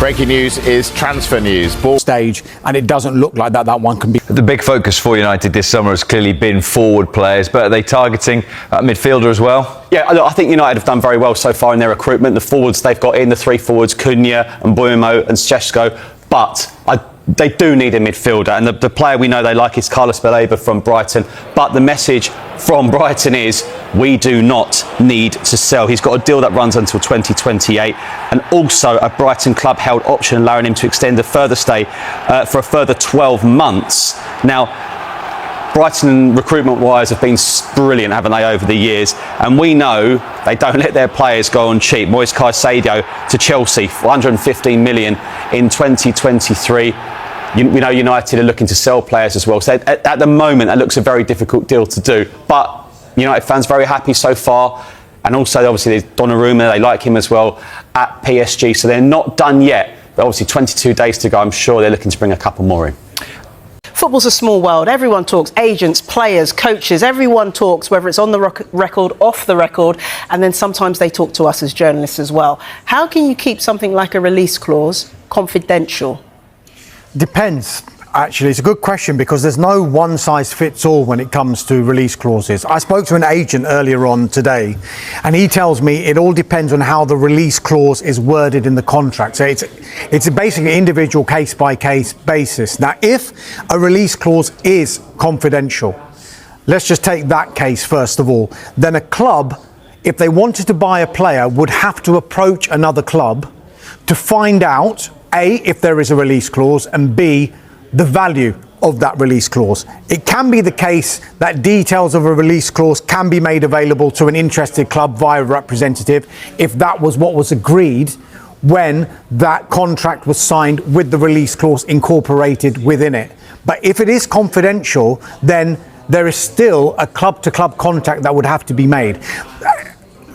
breaking news is transfer news. Ball stage, and it doesn't look like that one can be. The big focus for United this summer has clearly been forward players, but are they targeting midfielder as well? Yeah, I think United have done very well so far in their recruitment. The forwards they've got in, the three forwards, Cunha and Mbeumo and Šeško, but they do need a midfielder, and the player we know they like is Carlos Baleba from Brighton. But the message from Brighton is, we do not need to sell. He's got a deal that runs until 2028, and also a Brighton club held option allowing him to extend a further stay for a further 12 months. Now, Brighton recruitment-wise have been brilliant, haven't they, over the years? And we know they don't let their players go on cheap. Moise Caicedo to Chelsea for 115 million in 2023. We know United are looking to sell players as well. So at the moment, that looks a very difficult deal to do. But United fans very happy so far. And also, obviously, there's Donnarumma. They like him as well at PSG. So they're not done yet. But obviously, 22 days to go. I'm sure they're looking to bring a couple more in. Football's a small world. Everyone talks. Agents, players, coaches, everyone talks, whether it's on the record, off the record, and then sometimes they talk to us as journalists as well. How can you keep something like a release clause confidential? Depends. Actually, it's a good question because there's no one size fits all when it comes to release clauses. I spoke to an agent earlier on today, and he tells me it all depends on how the release clause is worded in the contract. So it's basically an individual case by case basis. Now, if a release clause is confidential, let's just take that case first of all, then a club, if they wanted to buy a player, would have to approach another club to find out, A, if there is a release clause, and B, the value of that release clause. It can be the case that details of a release clause can be made available to an interested club via a representative if that was what was agreed when that contract was signed with the release clause incorporated within it. But if it is confidential, then there is still a club-to-club contact that would have to be made.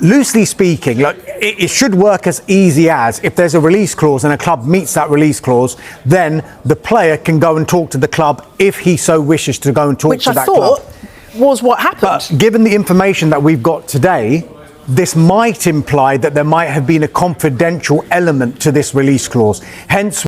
Loosely speaking, look, it should work as easy as if there's a release clause and a club meets that release clause, then the player can go and talk to the club if he so wishes to go and talk to that club. Which I thought was what happened. But given the information that we've got today, this might imply that there might have been a confidential element to this release clause. Hence,